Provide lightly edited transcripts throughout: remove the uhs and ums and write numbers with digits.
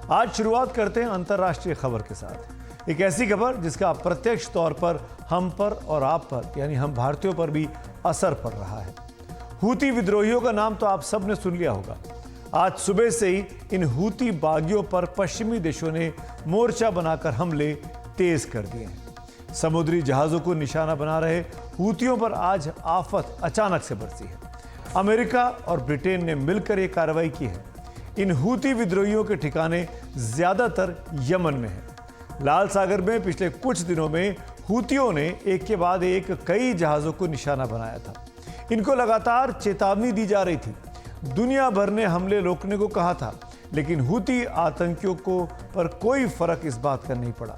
आज शुरुआत करते हैं अंतर्राष्ट्रीय खबर के साथ। एक ऐसी खबर जिसका अप्रत्यक्ष तौर पर हम पर और आप पर यानी हम भारतीयों पर भी असर पड़ रहा है। हूती विद्रोहियों का नाम तो आप सब ने सुन लिया होगा। आज सुबह से ही इन हूती बागियों पर पश्चिमी देशों ने मोर्चा बनाकर हमले तेज कर दिए हैं। समुद्री जहाजों को निशाना बना रहे हूतियों पर आज आफत अचानक से बरसी है। अमेरिका और ब्रिटेन ने मिलकर यह कार्रवाई की है। इन हूती विद्रोहियों के ठिकाने ज्यादातर यमन में है। लाल सागर में पिछले कुछ दिनों में हूतियों ने एक के बाद एक कई जहाजों को निशाना बनाया था। इनको लगातार चेतावनी दी जा रही थी। दुनिया भर ने हमले रोकने को कहा था, लेकिन हूती आतंकियों को पर कोई फर्क इस बात का नहीं पड़ा।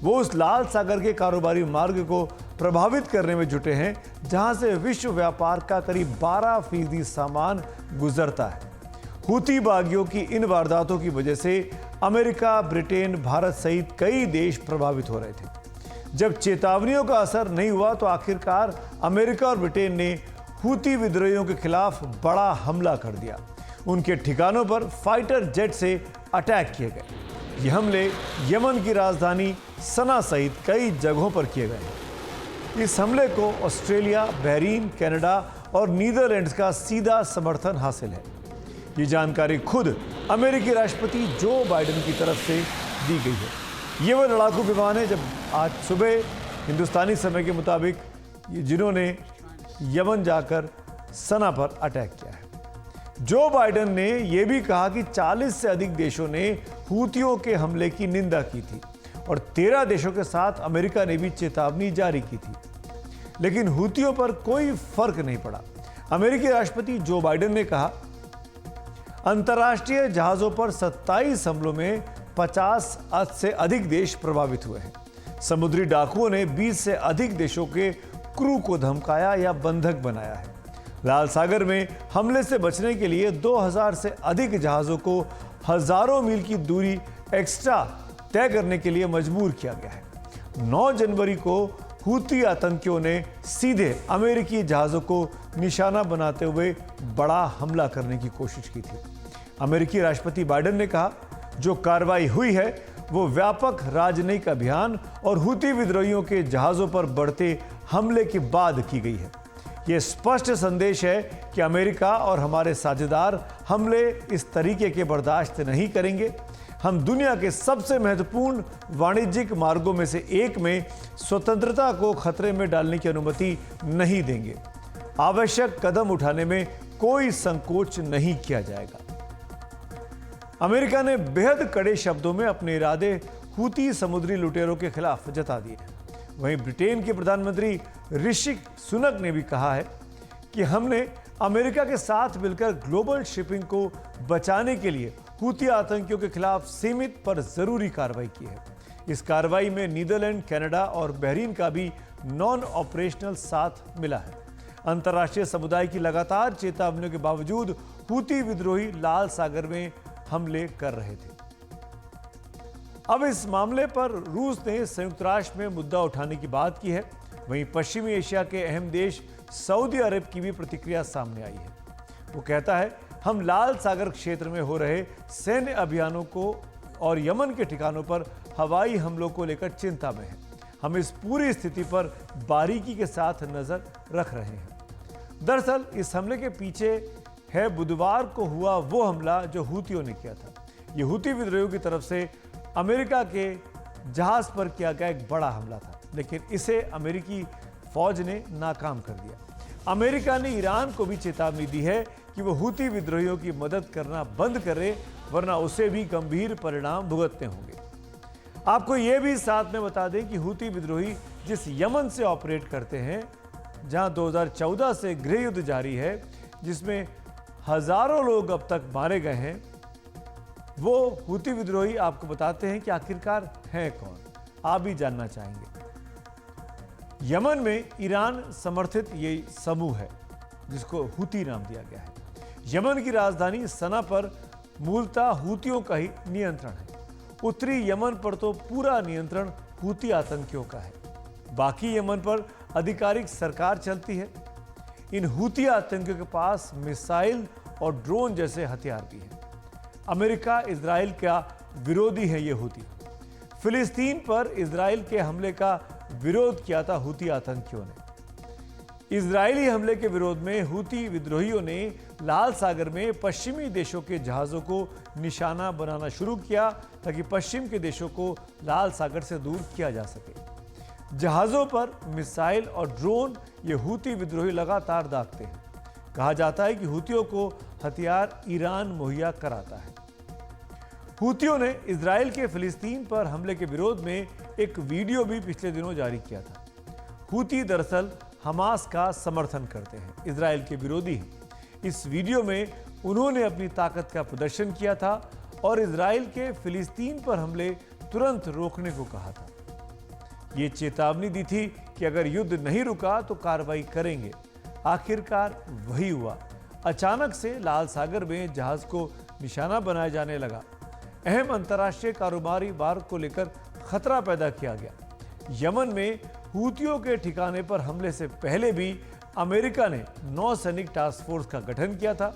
वो उस लाल सागर के कारोबारी मार्ग को प्रभावित करने में जुटे हैं, जहां से विश्व व्यापार का करीब 12% सामान गुजरता है। हूती बागियों की इन वारदातों की वजह से अमेरिका, ब्रिटेन, भारत सहित कई देश प्रभावित हो रहे थे। जब चेतावनियों का असर नहीं हुआ तो आखिरकार अमेरिका और ब्रिटेन ने हूती विद्रोहियों के खिलाफ बड़ा हमला कर दिया। उनके ठिकानों पर फाइटर जेट से अटैक किए गए। ये हमले यमन की राजधानी सना सहित कई जगहों पर किए गए। इस हमले को ऑस्ट्रेलिया, बहरीन, कनाडा और नीदरलैंड्स का सीधा समर्थन हासिल है। ये जानकारी खुद अमेरिकी राष्ट्रपति जो बाइडेन की तरफ से दी गई है। ये वो लड़ाकू विमान है जब आज सुबह हिंदुस्तानी समय के मुताबिक जिन्होंने यमन जाकर सना पर अटैक किया है। जो बाइडेन ने यह भी कहा कि 40 से अधिक देशों ने हूतियों के हमले की निंदा की थी और 13 देशों के साथ अमेरिका ने भी चेतावनी जारी की थी, लेकिन हूतियों पर कोई फर्क नहीं पड़ा। अमेरिकी राष्ट्रपति जो बाइडेन ने कहा, अंतर्राष्ट्रीय जहाजों पर 27 हमलों में 50 से अधिक देश प्रभावित हुए हैं। समुद्री डाकुओं ने 20 से अधिक देशों के क्रू को धमकाया या बंधक बनाया है। लाल सागर में हमले से बचने के लिए 2000 से अधिक जहाजों को हजारों मील की दूरी एक्स्ट्रा तय करने के लिए मजबूर किया गया है। 9 जनवरी को हूती आतंकियों ने सीधे अमेरिकी जहाजों को निशाना बनाते हुए बड़ा हमला करने की कोशिश की थी। अमेरिकी राष्ट्रपति बाइडेन ने कहा, जो कार्रवाई हुई है वो व्यापक राजनयिक अभियान और हूती विद्रोहियों के जहाजों पर बढ़ते हमले के बाद की गई है। यह स्पष्ट संदेश है कि अमेरिका और हमारे साझेदार हमले इस तरीके के बर्दाश्त नहीं करेंगे। हम दुनिया के सबसे महत्वपूर्ण वाणिज्यिक मार्गों में से एक में स्वतंत्रता को खतरे में डालने की अनुमति नहीं देंगे। आवश्यक कदम उठाने में कोई संकोच नहीं किया जाएगा। अमेरिका ने बेहद कड़े शब्दों में अपने इरादे हूती समुद्री लुटेरों के खिलाफ जता दिए हैं। वहीं ब्रिटेन के प्रधानमंत्री ऋषि सुनक ने भी कहा है कि हमने अमेरिका के साथ मिलकर ग्लोबल शिपिंग को बचाने के लिए हूती आतंकियों के खिलाफ सीमित पर जरूरी कार्रवाई की है। इस कार्रवाई में नीदरलैंड, कनाडा और बहरीन का भी नॉन ऑपरेशनल साथ मिला है। अंतर्राष्ट्रीय समुदाय की लगातार चेतावनियों के बावजूद हूती विद्रोही लाल सागर में हमले कर रहे थे। अब इस मामले पर रूस ने संयुक्त राष्ट्र में मुद्दा उठाने की बात की है। वहीं पश्चिमी एशिया के अहम देश सऊदी अरब की भी प्रतिक्रिया सामने आई है। वो कहता है, हम लाल सागर क्षेत्र में हो रहे सैन्य अभियानों को और यमन के ठिकानों पर हवाई हमलों को लेकर चिंता में हैं। हम इस पूरी स्थिति पर बारीकी के साथ नजर रख रहे हैं। दरअसल इस हमले के पीछे है बुधवार को हुआ वो हमला जो हूतियों ने किया था। ये हूती विद्रोहियों की तरफ से अमेरिका के जहाज पर किया गया एक बड़ा हमला था, लेकिन इसे अमेरिकी फौज ने नाकाम कर दिया। अमेरिका ने ईरान को भी चेतावनी दी है कि वो हूती विद्रोहियों की मदद करना बंद करे, वरना उसे भी गंभीर परिणाम भुगतने होंगे। आपको यह भी साथ में बता दें कि हूती विद्रोही जिस यमन से ऑपरेट करते हैं, जहां 2014 से गृह युद्ध जारी है, जिसमें हजारों लोग अब तक मारे गए हैं, वो हूती विद्रोही आपको बताते हैं कि आखिरकार हैं कौन। आप भी जानना चाहेंगे। यमन में ईरान समर्थित ये समूह है जिसको हूती नाम दिया गया है। यमन की राजधानी सना पर मूलतः हूतियों का ही नियंत्रण है। उत्तरी यमन पर तो पूरा नियंत्रण हूती आतंकियों का है। बाकी यमन पर आधिकारिक सरकार चलती है। इन हूती आतंकियों के पास मिसाइल और ड्रोन जैसे हथियार भी हैं। अमेरिका, इजराइल का विरोधी हैं ये हूती। फिलिस्तीन पर इजराइल के हमले का विरोध किया था हूती आतंकियों ने। इजरायली हमले के विरोध में हूती विद्रोहियों ने लाल सागर में पश्चिमी देशों के जहाज़ों को निशाना बनाना शुरू किया ताकि पश्चिम के देशों को लाल सागर से दूर किया जा सके। जहाज़ों पर मिसाइल और ड्रोन ये हूती विद्रोही लगातार दागते हैं। कहा जाता है कि हूतियों को हथियार ईरान मुहैया कराता है। हूतियों ने इजराइल के फिलिस्तीन पर हमले के विरोध में एक वीडियो भी पिछले दिनों जारी किया था। हूती दरअसल हमास का समर्थन करते हैं, इजराइल के विरोधी हैं। इस वीडियो में उन्होंने अपनी ताकत का प्रदर्शन किया था और इजराइल के फिलिस्तीन पर हमले तुरंत रोकने को कहा था। ये चेतावनी दी थी कि अगर युद्ध नहीं रुका तो कार्रवाई करेंगे। आखिरकार वही हुआ। अचानक से लाल सागर में जहाज को निशाना बनाया जाने लगा। अहम अंतर्राष्ट्रीय कारोबारी मार्ग को लेकर खतरा पैदा किया गया। यमन में हूतियों के ठिकाने पर हमले से पहले भी अमेरिका ने नौसैनिक टास्क फोर्स का गठन किया था।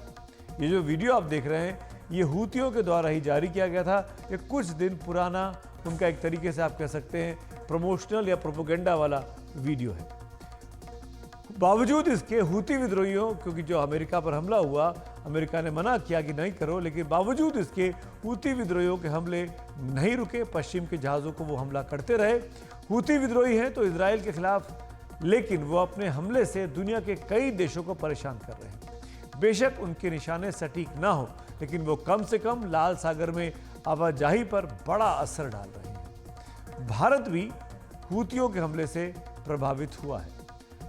ये जो वीडियो आप देख रहे हैं ये हूतियों के द्वारा ही जारी किया गया था। ये कुछ दिन पुराना उनका एक तरीके से आप कह सकते हैं प्रमोशनल या प्रोपेगेंडा वाला वीडियो है। बावजूद इसके हूती विद्रोहियों, क्योंकि जो अमेरिका पर हमला हुआ अमेरिका ने मना किया कि नहीं करो, लेकिन बावजूद इसके हूती विद्रोहियों के हमले नहीं रुके। पश्चिम के जहाज़ों को वो हमला करते रहे। हूती विद्रोही हैं तो इजराइल के खिलाफ, लेकिन वो अपने हमले से दुनिया के कई देशों को परेशान कर रहे हैं। बेशक उनके निशाने सटीक ना हो, लेकिन वो कम से कम लाल सागर में आवाजाही पर बड़ा असर डाल रहे हैं। भारत भी हूतियों के हमले से प्रभावित हुआ है।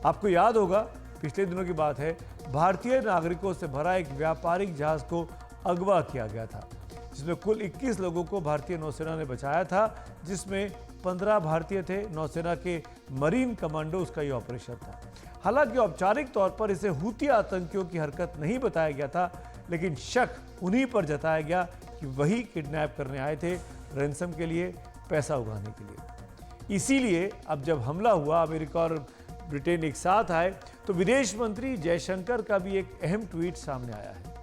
आपको याद होगा पिछले दिनों की बात है, भारतीय नागरिकों से भरा एक व्यापारिक जहाज को अगवा किया गया था, जिसमें कुल 21 लोगों को भारतीय नौसेना ने बचाया था, जिसमें 15 भारतीय थे। नौसेना के मरीन कमांडो उसका ये ऑपरेशन था। हालांकि औपचारिक तौर पर इसे हूती आतंकियों की हरकत नहीं बताया गया था, लेकिन शक उन्हीं पर जताया गया कि वही किडनैप करने आए थे, रैंसम के लिए, पैसा उगाने के लिए। इसीलिए अब जब हमला हुआ, अमेरिका और ब्रिटेन एक साथ आए, तो विदेश मंत्री जयशंकर का भी एक अहम ट्वीट सामने आया है।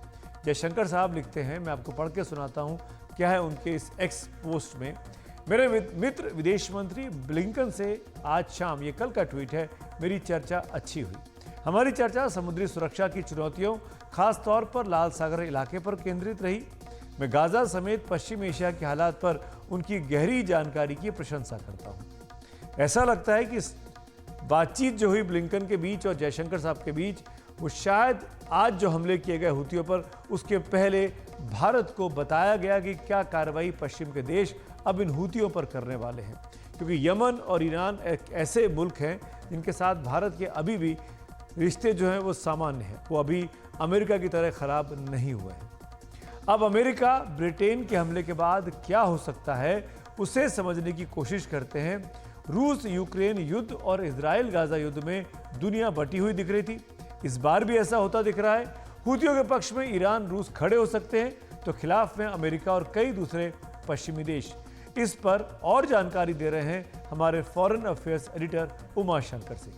जयशंकर साहब लिखते हैं, मैं आपको पढ़ के सुनाता हूं क्या है उनके इस एक्स पोस्ट में। मेरे मित्र विदेश मंत्री ब्लिंकन से आज शाम, ये कल का ट्वीट है, मेरी चर्चा अच्छी हुई। हमारी चर्चा समुद्री सुरक्षा की चुनौतियों, खास तौर पर लाल सागर इलाके पर केंद्रित रही। मैं गाजा समेत पश्चिम एशिया के हालात पर उनकी गहरी जानकारी की प्रशंसा करता हूँ। ऐसा लगता है कि बातचीत जो हुई ब्लिंकन के बीच और जयशंकर साहब के बीच, वो शायद आज जो हमले किए गए हूतियों पर, उसके पहले भारत को बताया गया कि क्या कार्रवाई पश्चिम के देश अब इन हूतियों पर करने वाले हैं। क्योंकि यमन और ईरान एक ऐसे मुल्क हैं जिनके साथ भारत के अभी भी रिश्ते जो हैं वो सामान्य हैं, वो अभी अमेरिका की तरह ख़राब नहीं हुए हैं। अब अमेरिका ब्रिटेन के हमले के बाद क्या हो सकता है, उसे समझने की कोशिश करते हैं। रूस यूक्रेन युद्ध और इजराइल गाजा युद्ध में दुनिया बटी हुई दिख रही थी। इस बार भी ऐसा होता दिख रहा है। हूतियों के पक्ष में ईरान रूस खड़े हो सकते हैं, तो खिलाफ में अमेरिका और कई दूसरे पश्चिमी देश। इस पर और जानकारी दे रहे हैं हमारे foreign affairs editor Uma Shankar Singh.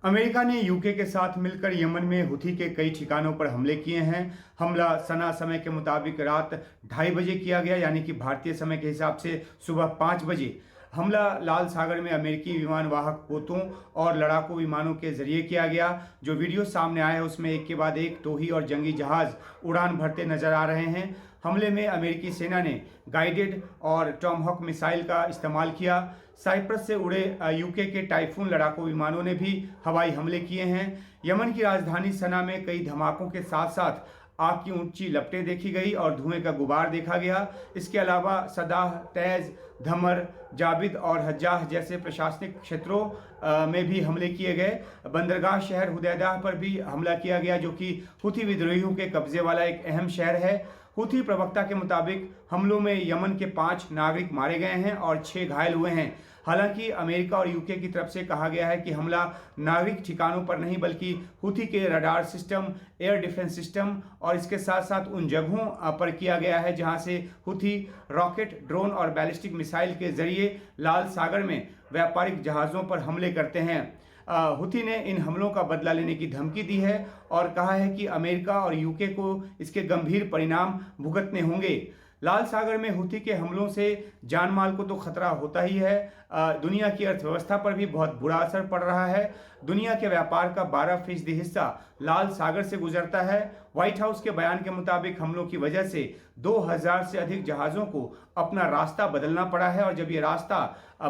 America ने यूके के साथ मिलकर यमन में हुथी के कई ठिकानों पर हमले किए हैं। हमला सना समय के मुताबिक रात 2:30 बजे किया गया, यानी कि भारतीय समय के हिसाब से सुबह 5 बजे। हमला लाल सागर में अमेरिकी विमान वाहक पोतों और लड़ाकू विमानों के जरिए किया गया। जो वीडियो सामने आया है उसमें एक के बाद एक तोही और जंगी जहाज उड़ान भरते नजर आ रहे हैं। हमले में अमेरिकी सेना ने गाइडेड और टॉमहॉक मिसाइल का इस्तेमाल किया। साइप्रस से उड़े यूके के टाइफून लड़ाकू विमानों ने भी हवाई हमले किए हैं। यमन की राजधानी सना में कई धमाकों के साथ साथ आग की ऊंची लपटें देखी गई और धुएं का गुबार देखा गया। इसके अलावा सदाह, तैज, धमर, जाबिद और हज्जाह जैसे प्रशासनिक क्षेत्रों में भी हमले किए गए। बंदरगाह शहर हुदैदा पर भी हमला किया गया, जो कि हुथी विद्रोहियों के कब्जे वाला एक अहम शहर है। हुथी प्रवक्ता के मुताबिक हमलों में यमन के 5 नागरिक मारे गए हैं और 6 घायल हुए हैं। हालांकि अमेरिका और यूके की तरफ से कहा गया है कि हमला नागरिक ठिकानों पर नहीं, बल्कि हुथी के radar system, air defence system और इसके साथ साथ उन जगहों पर किया गया है जहां से हुथी रॉकेट, ड्रोन और बैलिस्टिक मिसाइल के जरिए लाल सागर में व्यापारिक जहाज़ों पर हमले करते हैं। हुती ने इन हमलों का बदला लेने की धमकी दी है और कहा है कि अमेरिका और यूके को इसके गंभीर परिणाम भुगतने होंगे। लाल सागर में हुती के हमलों से जान माल को तो खतरा होता ही है, दुनिया की अर्थव्यवस्था पर भी बहुत बुरा असर पड़ रहा है। दुनिया के व्यापार का 12% हिस्सा लाल सागर से गुजरता है। व्हाइट हाउस के बयान के मुताबिक हमलों की वजह से 2000 से अधिक जहाज़ों को अपना रास्ता बदलना पड़ा है और जब ये रास्ता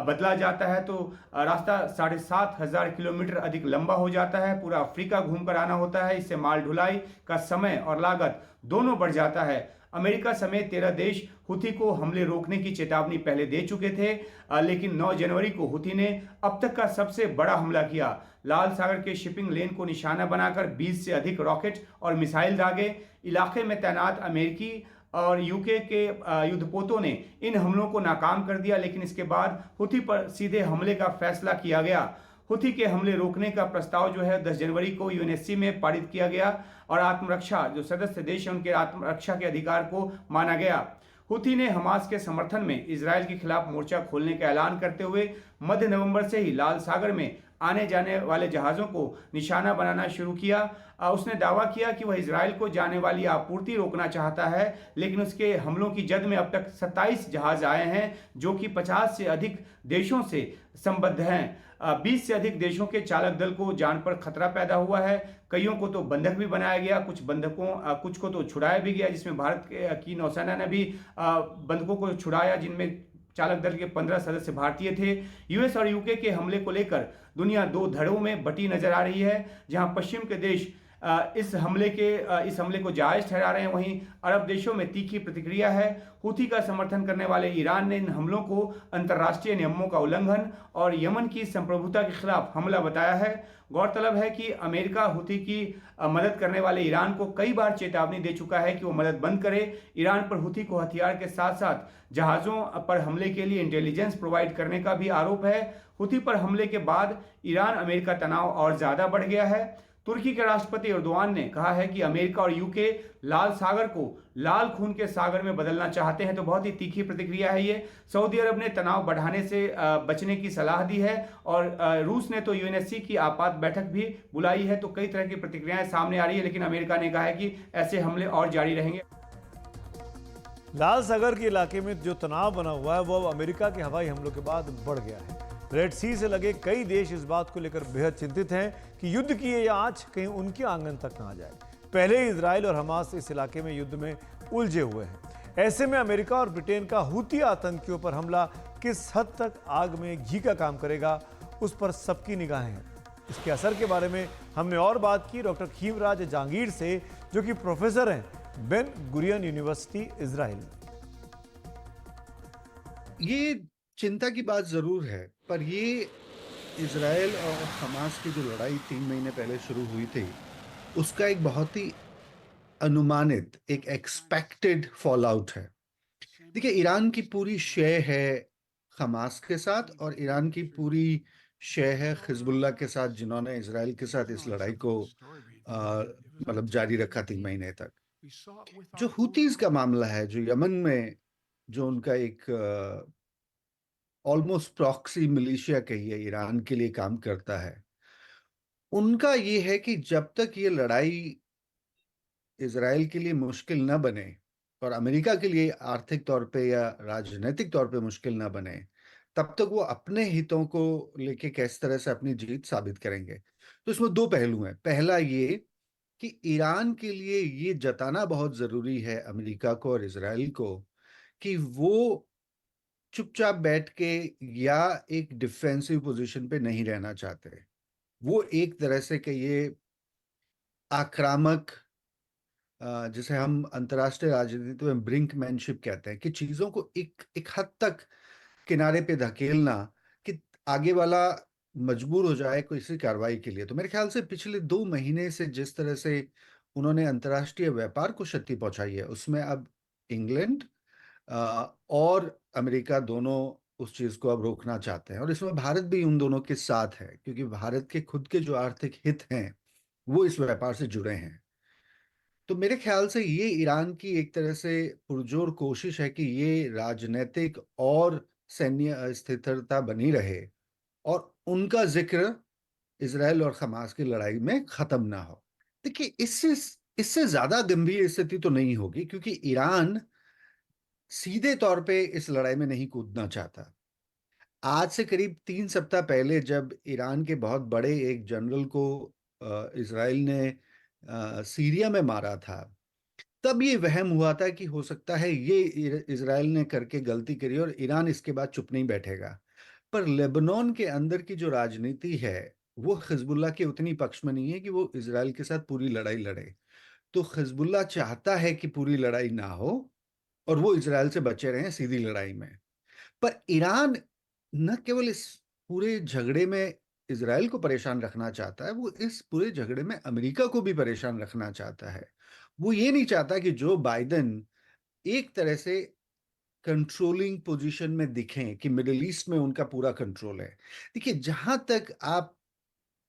बदला जाता है तो रास्ता 7500 किलोमीटर अधिक लंबा हो जाता है। पूरा अफ्रीका घूमकर आना होता है। इससे माल ढुलाई का समय और लागत दोनों बढ़ जाता है। अमेरिका समेत 13 देश हुती को हमले रोकने की चेतावनी पहले दे चुके थे, लेकिन 9 जनवरी को हुती ने अब तक का सबसे बड़ा हमला किया। लाल सागर के शिपिंग लेन को निशाना बनाकर 20 से अधिक रॉकेट और मिसाइल दागे। इलाके में तैनात अमेरिकी और यूके के युद्धपोतों ने इन हमलों को नाकाम कर दिया, लेकिन इसके बाद हुती पर सीधे हमले का फैसला किया गया। हुती के हमले रोकने का प्रस्ताव जो है 10 जनवरी को यूएनएससी में पारित किया गया और आत्मरक्षा जो सदस्य देश हैं उनके आत्मरक्षा के अधिकार को माना गया। हुती ने हमास के समर्थन में इजराइल के खिलाफ मोर्चा खोलने का ऐलान करते हुए मध्य नवंबर से ही लाल सागर में आने जाने वाले जहाज़ों को निशाना बनाना शुरू किया। उसने दावा किया कि वह इजराइल को जाने वाली आपूर्ति रोकना चाहता है, लेकिन उसके हमलों की जद में अब तक 27 जहाज़ आए हैं जो कि 50 से अधिक देशों से संबद्ध हैं। 20 से अधिक देशों के चालक दल को जान पर खतरा पैदा हुआ है। कईयों को तो बंधक भी बनाया गया, कुछ को तो छुड़ाया भी गया, जिसमें भारत की नौसेना ने भी बंधकों को छुड़ाया, जिनमें चालक दल के 15 सदस्य भारतीय थे। यूएस और यूके के हमले को लेकर दुनिया दो धड़ों में बटी नजर आ रही है, जहां पश्चिम के देश इस हमले को जायज ठहरा रहे हैं, वहीं अरब देशों में तीखी प्रतिक्रिया है। हुती का समर्थन करने वाले ईरान ने इन हमलों को अंतर्राष्ट्रीय नियमों का उल्लंघन और यमन की संप्रभुता के खिलाफ हमला बताया है। गौरतलब है कि अमेरिका हुती की मदद करने वाले ईरान को कई बार चेतावनी दे चुका है कि वो मदद बंद करे। ईरान पर हुती को हथियार के साथ साथ जहाज़ों पर हमले के लिए इंटेलिजेंस प्रोवाइड करने का भी आरोप है। हुती पर हमले के बाद ईरान अमेरिका तनाव और ज्यादा बढ़ गया है। तुर्की के राष्ट्रपति एर्दोआन ने कहा है कि अमेरिका और यूके लाल सागर को लाल खून के सागर में बदलना चाहते हैं, तो बहुत ही तीखी प्रतिक्रिया है ये। सऊदी अरब ने तनाव बढ़ाने से बचने की सलाह दी है और रूस ने तो यूएनएससी की आपात बैठक भी बुलाई है। तो कई तरह की प्रतिक्रियाएं सामने आ रही है, लेकिन अमेरिका ने कहा है कि ऐसे हमले और जारी रहेंगे। लाल सागर के इलाके में जो तनाव बना हुआ है वो अब अमेरिका के हवाई हमलों के बाद बढ़ गया है। रेड सी से लगे कई देश इस बात को लेकर बेहद चिंतित हैं कि युद्ध की ये आंच कहीं उनके आंगन तक ना आ जाए। पहले ही इजराइल और हमास इस इलाके में युद्ध में उलझे हुए हैं। ऐसे में अमेरिका और ब्रिटेन का हुती आतंकियों पर हमला किस हद तक आग में घी का काम करेगा, उस पर सबकी निगाहें हैं। इसके असर के बारे में हमने और बात की डॉक्टर खीमराज जहांगीर से, जो कि प्रोफेसर हैं बेन गुरियन यूनिवर्सिटी इजराइल में। ये चिंता की बात जरूर है, पर ये इजराइल और हमास की जो लड़ाई 3 महीने पहले शुरू हुई थी, उसका एक बहुत ही अनुमानित, एक एक्सपेक्टेड फॉल आउट है। देखिए, ईरान की पूरी शय है हमास के साथ और ईरान की पूरी शय है हिजबुल्लाह के साथ, जिन्होंने इजराइल के साथ इस लड़ाई को मतलब जारी रखा 3 महीने तक। जो हुतीज का मामला है, जो यमन में जो उनका एक ऑलमोस्ट प्रॉक्सी मिलिशिया कहिए ईरान के लिए काम करता है, उनका ये है कि जब तक ये लड़ाई इजराइल के लिए मुश्किल न बने और अमेरिका के लिए आर्थिक तौर पे या राजनीतिक तौर पे मुश्किल न बने, तब तक वो अपने हितों को लेके किस तरह से अपनी जीत साबित करेंगे। तो इसमें दो पहलू हैं। पहला ये कि ईरान के लिए ये जताना बहुत जरूरी है अमेरिका को और इजराइल को कि वो चुपचाप बैठ के या एक डिफेंसिव पोजीशन पे नहीं रहना चाहते। वो एक तरह से कि ये आक्रामक, जिसे हम अंतर्राष्ट्रीय राजनीति में ब्रिंकमैनशिप कहते हैं, कि चीजों को एक हद तक किनारे पे धकेलना कि आगे वाला मजबूर हो जाए किसी कार्रवाई के लिए। तो मेरे ख्याल से पिछले 2 महीने से जिस तरह से उन्होंने अंतर्राष्ट्रीय व्यापार को क्षति पहुंचाई है, उसमें अब इंग्लैंड और अमेरिका दोनों उस चीज को अब रोकना चाहते हैं और इसमें भारत भी उन दोनों के साथ है, क्योंकि भारत के खुद के जो आर्थिक हित हैं वो इस व्यापार से जुड़े हैं। तो मेरे ख्याल से ये ईरान की एक तरह से पुरजोर कोशिश है कि ये राजनीतिक और सैन्य अस्थिरता बनी रहे और उनका जिक्र इसराइल और हमास की लड़ाई में खत्म ना हो। देखिए, इससे इससे ज्यादा गंभीर स्थिति तो नहीं होगी, क्योंकि ईरान सीधे तौर पे इस लड़ाई में नहीं कूदना चाहता। आज से करीब 3 सप्ताह पहले जब ईरान के बहुत बड़े एक जनरल को इसराइल ने सीरिया में मारा था, तब ये वहम हुआ था कि हो सकता है ये इसराइल ने करके गलती करी और ईरान इसके बाद चुप नहीं बैठेगा। पर लेबनान के अंदर की जो राजनीति है वो हिजबुल्लाह के उतनी पक्ष में नहीं है कि वो इसराइल के साथ पूरी लड़ाई लड़े। तो हिजबुल्लाह चाहता है कि पूरी लड़ाई ना हो और वो इसराइल से बचे रहें सीधी लड़ाई में। पर ईरान न केवल इस पूरे झगड़े में इसराइल को परेशान रखना चाहता है, वो इस पूरे झगड़े में अमेरिका को भी परेशान रखना चाहता है। वो ये नहीं चाहता कि जो बाइडेन एक तरह से कंट्रोलिंग पोजीशन में दिखें कि मिडिल ईस्ट में उनका पूरा कंट्रोल है। देखिए, जहां तक आप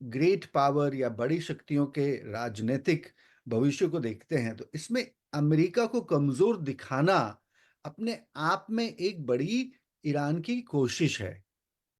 ग्रेट पावर या बड़ी शक्तियों के राजनीतिक भविष्य को देखते हैं, तो इसमें अमेरिका को कमजोर दिखाना अपने आप में एक बड़ी ईरान की कोशिश है।